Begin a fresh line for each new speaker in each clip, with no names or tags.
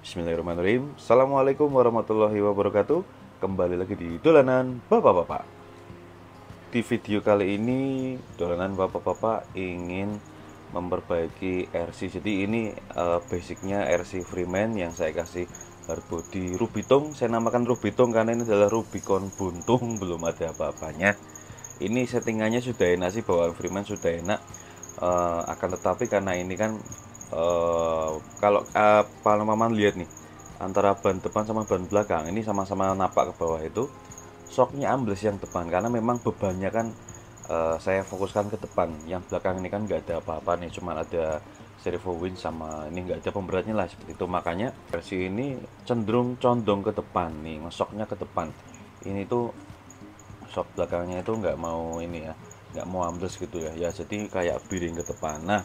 Bismillahirrahmanirrahim. Assalamualaikum warahmatullahi wabarakatuh. Kembali lagi di Dolanan Bapak-Bapak. Di video kali ini Dolanan Bapak-Bapak ingin memperbaiki RC. Jadi ini basicnya RC Freeman yang saya kasih hardbody Rubitong. Saya namakan Rubitong karena ini adalah Rubicon buntung, belum ada apa-apanya. Ini settingannya sudah enak sih, bawaan Freeman sudah enak. Akan tetapi karena ini kan kalau paman lihat nih, antara ban depan sama ban belakang ini sama-sama napak ke bawah, itu shocknya ambles yang depan karena memang bebannya kan saya fokuskan ke depan. Yang belakang ini kan nggak ada apa-apa nih, cuma ada servo winch sama ini nggak ada pemberatnya lah, seperti itu. Makanya versi ini cenderung condong ke depan nih, ngesoknya ke depan. Ini tuh shock belakangnya itu nggak mau ini ya, nggak mau ambles gitu ya, jadi kayak piring ke depan. Nah,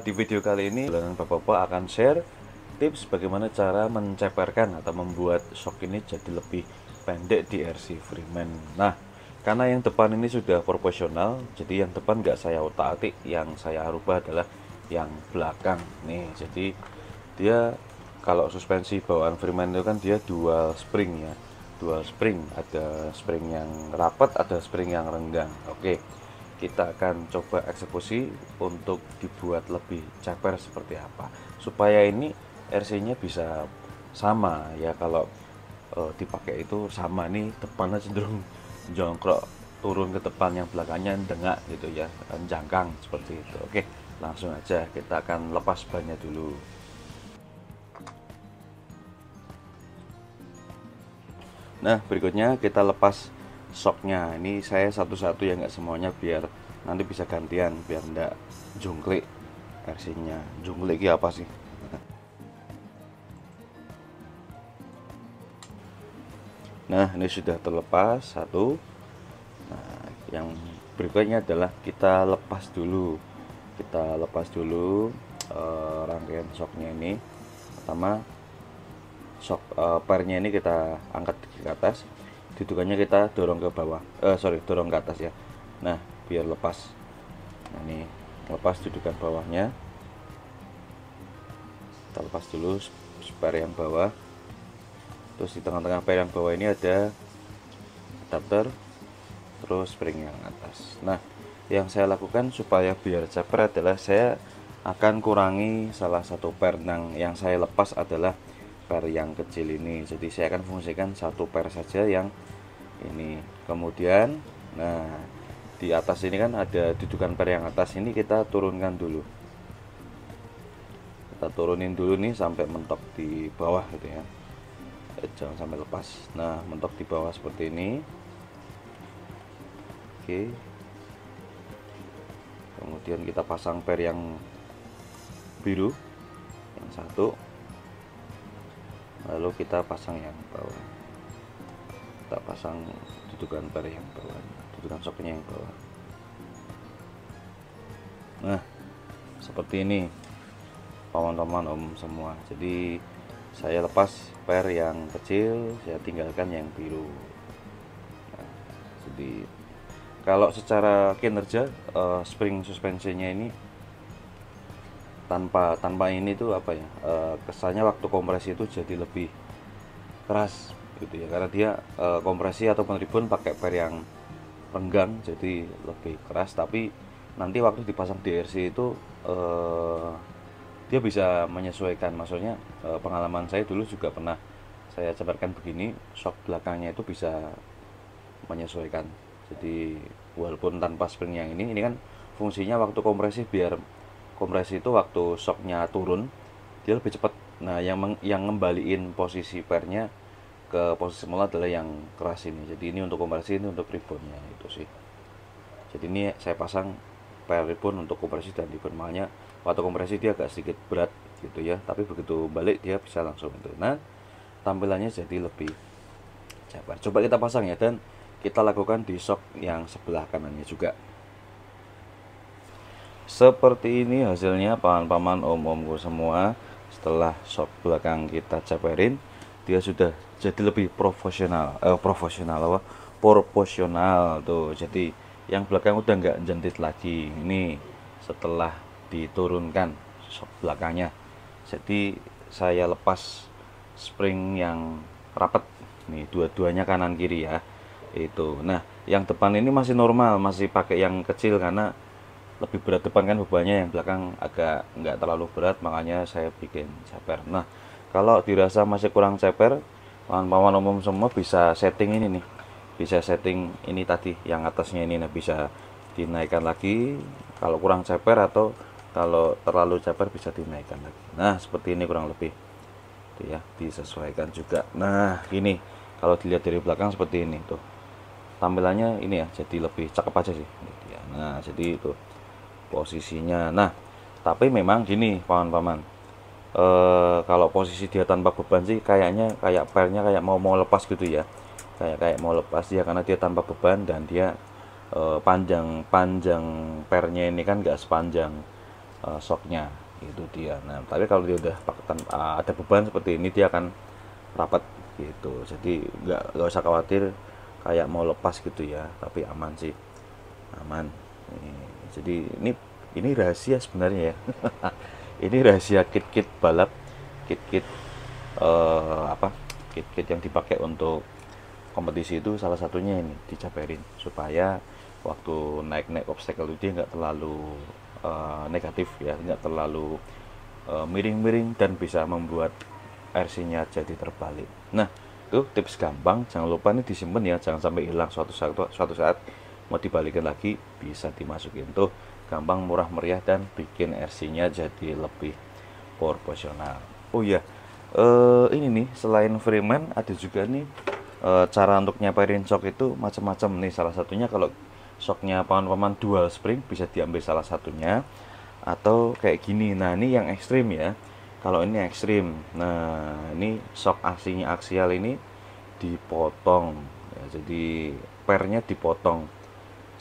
di video kali ini Bapak-bapak akan share tips bagaimana cara menceperkan atau membuat shock ini jadi lebih pendek di RC Freeman. Nah, karena yang depan ini sudah proporsional, jadi yang depan nggak saya otak-atik, yang saya rubah adalah yang belakang nih. Jadi dia, kalau suspensi bawaan Freeman itu kan dia dual spring ya, dual spring, ada spring yang rapat, ada spring yang renggang. Oke, kita akan coba eksekusi untuk dibuat lebih ceper seperti apa supaya ini RC-nya bisa sama ya. Kalau dipakai itu sama nih, depannya cenderung jongkrok turun ke depan, yang belakangnya dengak gitu ya, jangkang seperti itu. Oke, langsung aja kita akan lepas bannya dulu. Nah, berikutnya kita lepas shocknya. Ini saya satu-satu ya, nggak semuanya, biar nanti bisa gantian, biar nggak jungklik RC-nya. Jungklik apa sih? Nah, ini sudah terlepas satu. Nah, yang berikutnya adalah kita lepas dulu. Kita lepas dulu rangkaian shocknya ini. Pertama, shock pernya ini kita angkat ke atas, dudukannya kita dorong ke bawah, dorong ke atas ya. Nah, biar lepas. Nah, ini lepas dudukan bawahnya, kita lepas dulu spare yang bawah. Terus di tengah-tengah spare yang bawah ini ada adapter, terus spring yang atas. Nah, yang saya lakukan supaya biar ceper adalah saya akan kurangi salah satu per. Yang saya lepas adalah per yang kecil ini, jadi saya akan fungsikan satu per saja yang ini. Kemudian, nah, di atas ini kan ada dudukan per yang atas, ini kita turunkan dulu, kita turunin dulu nih sampai mentok di bawah gitu ya, jangan sampai lepas. Nah, mentok di bawah seperti ini. Oke, kemudian kita pasang per yang biru yang satu, lalu kita pasang yang bawah, kita pasang dudukan per yang bawah, dudukan soknya yang bawah. Nah, seperti ini teman-teman om semua. Jadi saya lepas per yang kecil, saya tinggalkan yang biru. Nah, jadi kalau secara kinerja spring suspensinya ini tanpa ini tuh apa ya, kesannya waktu kompresi itu jadi lebih keras gitu ya, karena dia kompresi ataupun ribon pakai per yang renggang, jadi lebih keras. Tapi nanti waktu dipasang DRC itu dia bisa menyesuaikan. Maksudnya pengalaman saya dulu juga pernah saya ceperkan begini, shock belakangnya itu bisa menyesuaikan. Jadi walaupun tanpa spring yang ini kan fungsinya waktu kompresi, biar kompresi itu waktu shocknya turun dia lebih cepat. Nah, yang ngembaliin posisi pernya ke posisi semula adalah yang keras ini. Jadi ini untuk kompresi, ini untuk ribonnya itu sih. Jadi ini saya pasang per ribon untuk kompresi dan ribon, makanya waktu kompresi dia agak sedikit berat gitu ya, tapi begitu balik dia bisa langsung itu. Nah, tampilannya jadi lebih cepat. Coba kita pasang ya, dan kita lakukan di shock yang sebelah kanannya juga. Seperti ini hasilnya paman-paman om-omku semua. Setelah shock belakang kita ceperin, dia sudah jadi lebih proporsional tuh. Jadi yang belakang udah nggak jentit lagi. Ini setelah diturunkan shock belakangnya, jadi saya lepas spring yang rapat nih, dua-duanya kanan kiri ya itu. Nah yang depan ini masih normal, masih pakai yang kecil karena lebih berat depan kan bebannya, yang belakang agak nggak terlalu berat, makanya saya bikin ceper. Nah kalau dirasa masih kurang ceper, paman-paman umum semua bisa setting ini nih, bisa setting ini tadi yang atasnya ini, nah bisa dinaikkan lagi kalau kurang ceper, atau kalau terlalu ceper bisa dinaikkan lagi. Nah seperti ini kurang lebih tuh ya, disesuaikan juga. Nah ini kalau dilihat dari belakang seperti ini tuh, tampilannya ini ya, jadi lebih cakep aja sih gitu ya. Nah jadi itu posisinya. Nah tapi memang gini paman-paman, kalau posisi dia tanpa beban sih kayaknya kayak pernya kayak mau lepas gitu ya, kayak mau lepas dia karena dia tanpa beban, dan dia panjang panjang pernya ini kan nggak sepanjang shocknya, itu dia. Nah tapi kalau dia udah ada beban seperti ini, dia akan rapat gitu, jadi nggak usah khawatir kayak mau lepas gitu ya, tapi aman sih, aman. Jadi ini rahasia sebenarnya ya. Ini rahasia kit-kit balap, kit-kit apa, kit-kit yang dipakai untuk kompetisi itu, salah satunya ini dicaperin supaya waktu naik-naik obstacle itu dia nggak terlalu negatif ya, nggak terlalu miring-miring dan bisa membuat RC-nya jadi terbalik. Nah itu tips gampang, jangan lupa ini disimpan ya, jangan sampai hilang. Suatu saat mau dibalikin lagi bisa dimasukin tuh, gampang, murah meriah, dan bikin RC-nya jadi lebih proporsional. Oh iya, ini nih selain Freeman ada juga nih cara untuk nyeperin shock itu macam-macam nih. Salah satunya kalau shocknya paman-paman dual spring bisa diambil salah satunya, atau kayak gini. Nah ini yang ekstrim ya, kalau ini ekstrim. Nah ini shock aslinya aksial ini dipotong ya, jadi pernya dipotong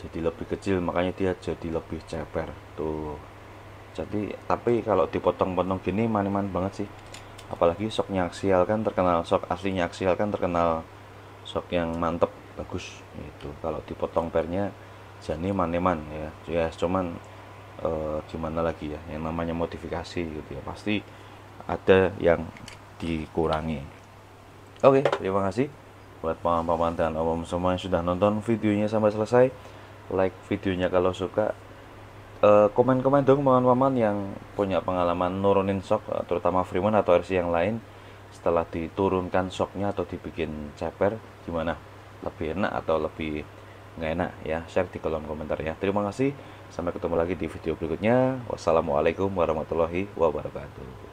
jadi lebih kecil, makanya dia jadi lebih ceper tuh. Jadi tapi kalau dipotong-potong gini man-man banget sih, apalagi shocknya aksial kan terkenal, shock aslinya aksial kan terkenal shock yang mantep bagus itu. Kalau dipotong pernya jadi maneman ya, ya cuman gimana lagi ya, yang namanya modifikasi gitu ya, pasti ada yang dikurangi. Oke, terima kasih buat paman-paman dan om semua yang sudah nonton videonya sampai selesai. Like videonya kalau suka, komen-komen dong paman-paman yang punya pengalaman nurunin shock, terutama Freeman atau RC yang lain, setelah diturunkan shocknya atau dibikin ceper, gimana, lebih enak atau lebih nggak enak ya, share di kolom komentar ya. Terima kasih, sampai ketemu lagi di video berikutnya. Wassalamualaikum warahmatullahi wabarakatuh.